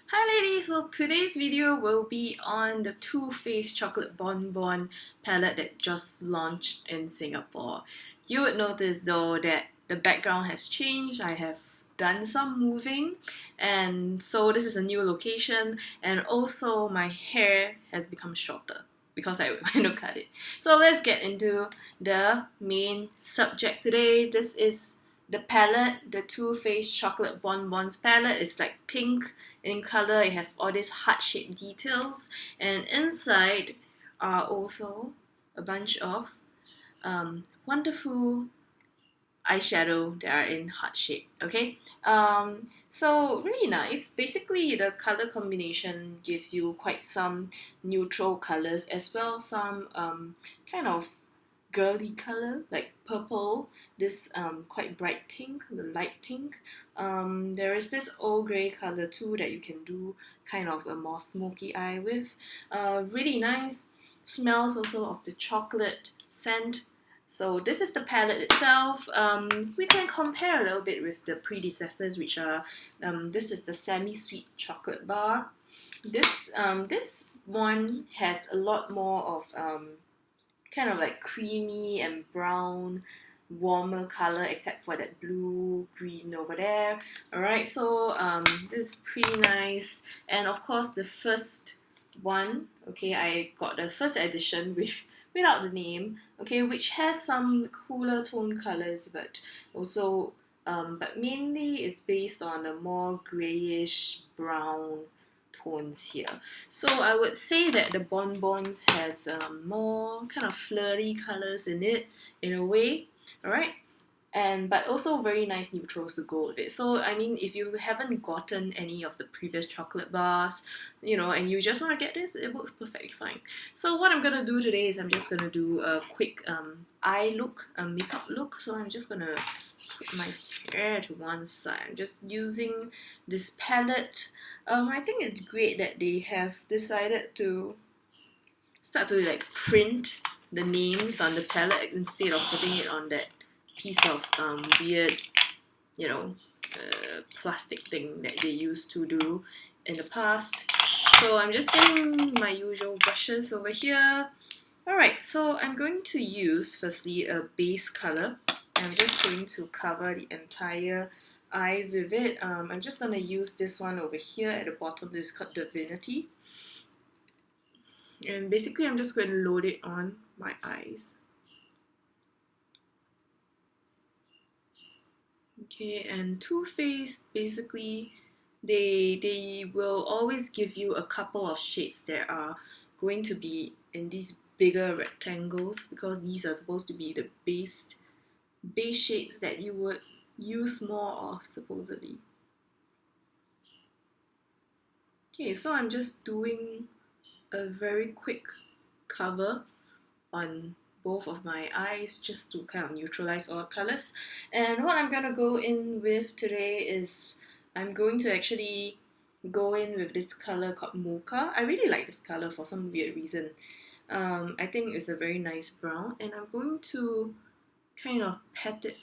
Hi ladies, so today's video will be on the Too Faced Chocolate Bonbon palette that just launched in Singapore. You would notice though that the background has changed. I have done some moving, and so this is a new location, and also my hair has become shorter because I went to cut it. So let's get into the main subject today. This is the palette, the Too Faced Chocolate Bonbons palette. Is like pink in color. It have all these heart-shaped details, and inside are also a bunch of wonderful eyeshadow that are in heart shape. Okay, so really nice. Basically, the color combination gives you quite some neutral colors as well. Some kind of girly color like purple, this quite bright pink, the light pink. There is this old grey color too that you can do kind of a more smoky eye with. Really nice. Smells also of the chocolate scent. So this is the palette itself. We can compare a little bit with the predecessors, which are this is the semi-sweet chocolate bar. This one has a lot more of kind of like creamy and brown, warmer color, except for that blue green over there. Alright, so this is pretty nice. And of course the first one, okay, I got the first edition without the name, okay, which has some cooler tone colors, but also but mainly it's based on a more grayish brown tones here. So I would say that the Bonbons has more kind of flirty colors in it, in a way, alright? And but also very nice neutrals to go with it. So I mean, if you haven't gotten any of the previous chocolate bars, and you just want to get this, it works perfectly fine. So what I'm gonna do today is I'm just gonna do a quick eye look, a makeup look. So I'm just gonna put my hair to one side. I'm just using this palette. I think it's great that they have decided to start to like print the names on the palette instead of putting it on that piece of weird, plastic thing that they used to do in the past. So I'm just getting my usual brushes over here. Alright, so I'm going to use firstly a base color. I'm just going to cover the entire eyes with it. I'm just going to use this one over here at the bottom. This is called Divinity. And basically I'm just going to load it on my eyes. Okay, and Too Faced, basically they will always give you a couple of shades that are going to be in these bigger rectangles, because these are supposed to be the base shades that you would use more of, supposedly. Okay, so I'm just doing a very quick cover on both of my eyes just to kind of neutralize all colors. And what I'm gonna go in with today is I'm going to actually go in with this color called Mocha. I really like this color for some weird reason. I think it's a very nice brown, and I'm going to kind of pat it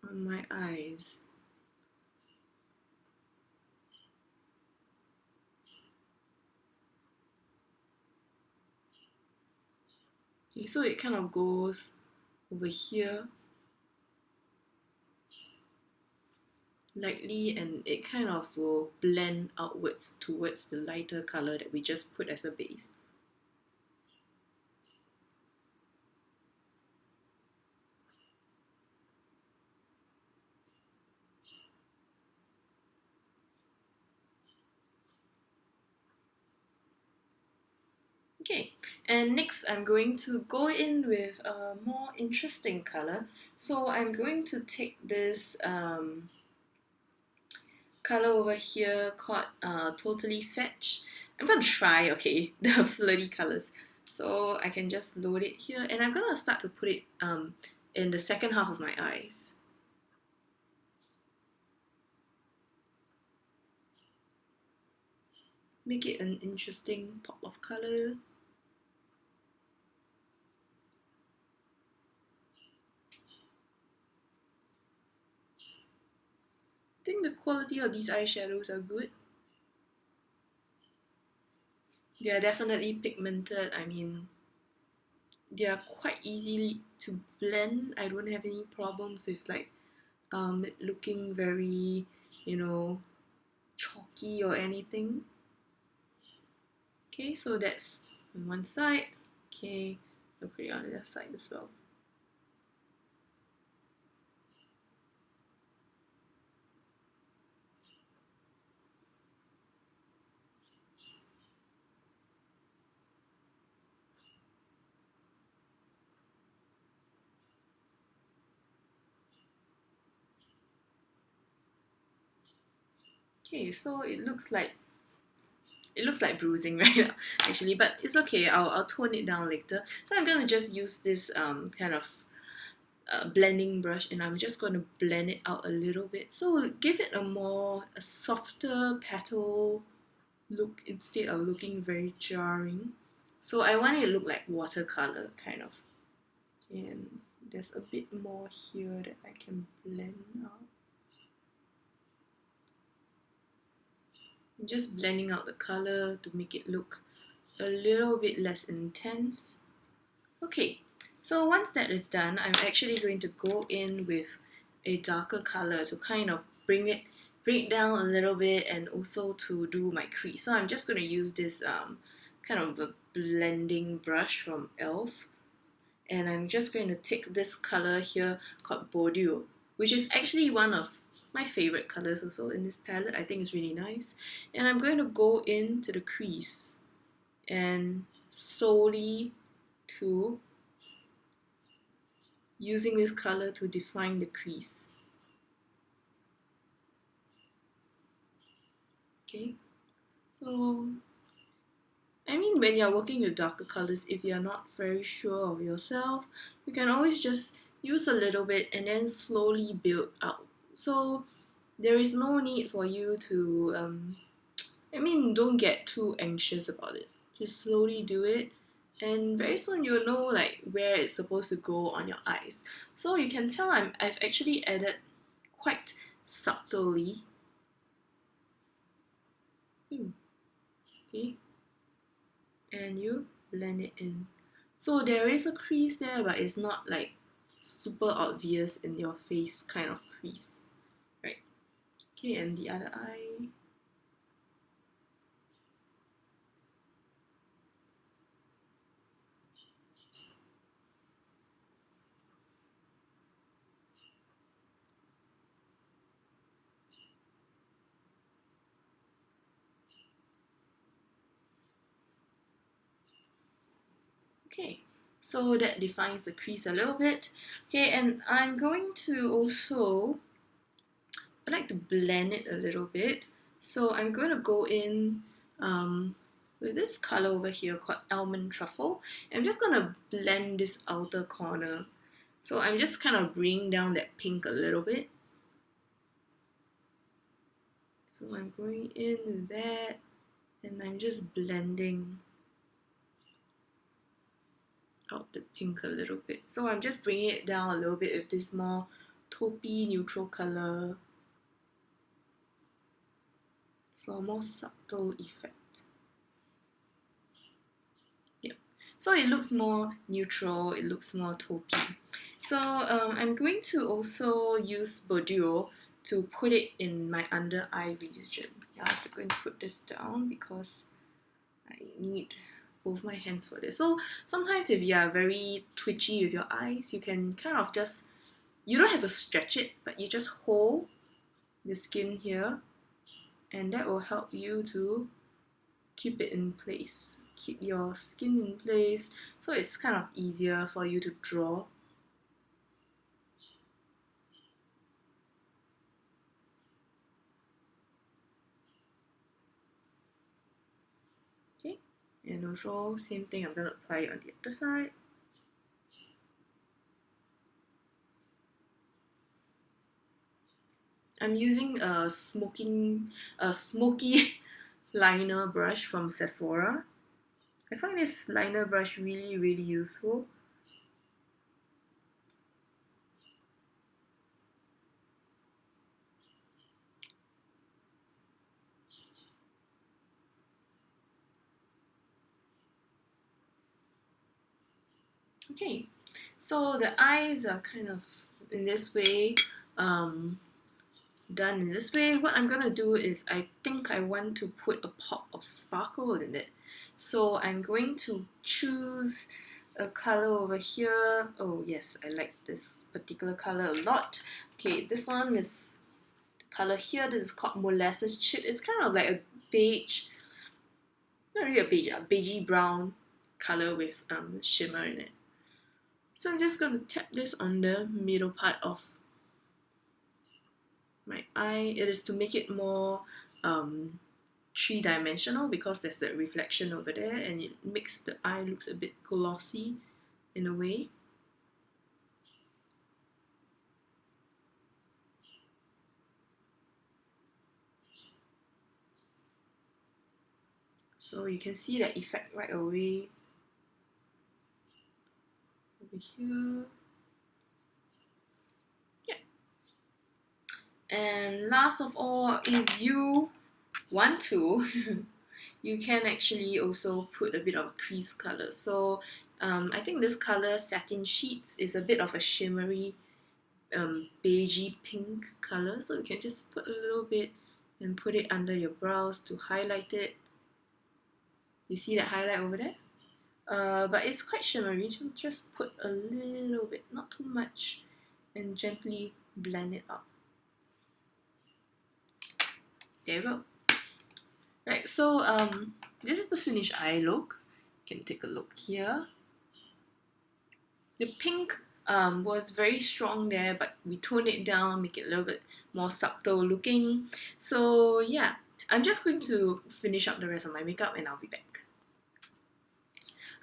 on my eyes. Okay, so it kind of goes over here lightly, and it kind of will blend outwards towards the lighter color that we just put as a base. Okay, and next I'm going to go in with a more interesting color. So I'm going to take this color over here called Totally Fetch. I'm gonna try, okay, the flirty colors. So I can just load it here, and I'm gonna start to put it in the second half of my eyes. Make it an interesting pop of color. think the quality of these eyeshadows are good. They are definitely pigmented. I mean, they are quite easy to blend. I don't have any problems with like looking very, you know, chalky or anything. Okay, so that's on one side. Okay, I'll put it on the other side as well. Okay, so it looks like bruising right now actually, but it's okay. I'll tone it down later. So I'm gonna just use this kind of blending brush, and I'm just going to blend it out a little bit, so give it a softer petal look instead of looking very jarring. So I want it to look like watercolor kind of. And there's a bit more here that I can blend out. I'm just blending out the color to make it look a little bit less intense. Okay, so once that is done, I'm actually going to go in with a darker color to kind of bring it down a little bit, and also to do my crease. So I'm just going to use this kind of a blending brush from e.l.f. And I'm just going to take this color here called Bordeaux, which is actually one of my favorite colors also in this palette. I think it's really nice. And I'm going to go into the crease and slowly to using this color to define the crease. Okay, so I mean, when you're working with darker colors, if you're not very sure of yourself, you can always just use a little bit and then slowly build up. So there is no need for you to, I mean, don't get too anxious about it. Just slowly do it, and very soon you'll know like where it's supposed to go on your eyes. So you can tell I've actually added quite subtly. Okay, and you blend it in. So there is a crease there, but it's not like super obvious in your face kind of crease, right? Okay, and the other eye. Okay, so that defines the crease a little bit. Okay, and I'm going to also, I like to blend it a little bit. So I'm going to go in with this color over here called Almond Truffle. I'm just going to blend this outer corner. So I'm just kind of bringing down that pink a little bit. So I'm going in with that, and I'm just blending out the pink a little bit. So I'm just bringing it down a little bit with this more taupey neutral color for a more subtle effect. Yep. So it looks more neutral, it looks more taupey. So I'm going to also use Bordeaux to put it in my under eye region. I have to go and put this down because I need both my hands for this. So sometimes if you are very twitchy with your eyes, you can kind of just, you don't have to stretch it, but you just hold the skin here, and that will help you to keep it in place, keep your skin in place, so it's kind of easier for you to draw. Okay, and also same thing, I'm going to apply it on the other side. I'm using a smoky liner brush from Sephora. I find this liner brush really useful. Okay, so the eyes are kind of in this way, um, done in this way. What I'm gonna do is I think I want to put a pop of sparkle in it. So I'm going to choose a color over here. Oh yes, I like this particular color a lot. Okay, this one is the color here. This is called molasses chip. It's kind of like a beige, not really a beige, a beigey brown color with shimmer in it. So I'm just gonna tap this on the middle part of my eye. It is to make it more three-dimensional because there's a reflection over there and it makes the eye looks a bit glossy in a way. So you can see that effect right away over here. Yeah. And last of all, if you want to, you can actually also put a bit of crease color. So I think this color, Satin Sheets, is a bit of a shimmery beigey pink color. So you can just put a little bit and put it under your brows to highlight it. You see that highlight over there? But it's quite shimmery, so just put a little bit, not too much, and gently blend it up. There you go. Right, so this is the finished eye look. You can take a look here. The pink was very strong there, but we toned it down, make it a little bit more subtle looking. So yeah, I'm just going to finish up the rest of my makeup and I'll be back.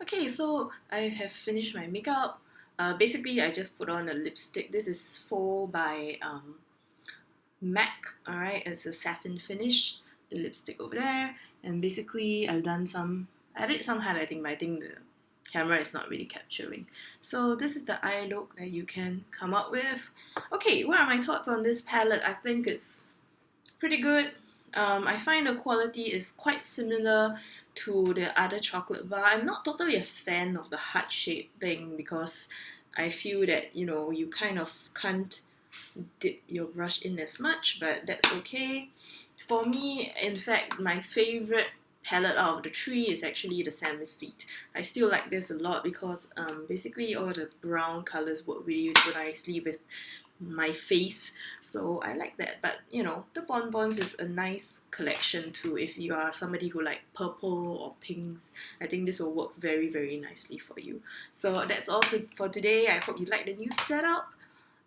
Okay, so I have finished my makeup. Basically, I just put on a lipstick. This is Faux by MAC. Alright, it's a satin finish. The lipstick over there. And basically, I did some highlighting, but I think the camera is not really capturing. So this is the eye look that you can come up with. Okay, what are my thoughts on this palette? I think it's pretty good. I find the quality is quite similar to the other chocolate bar. I'm not totally a fan of the heart shape thing because I feel that you kind of can't dip your brush in as much, but that's okay. For me, in fact, my favorite palette out of the three is actually the Semi-Sweet. I still like this a lot because basically all the brown colors work really nicely with my face, so I like that. But the Bonbons is a nice collection too. If you are somebody who like purple or pinks, I think this will work very, very nicely for you. So that's all for today. I hope you like the new setup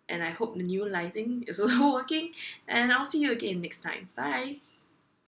and I hope the new lighting is also working, and I'll see you again next time. Bye.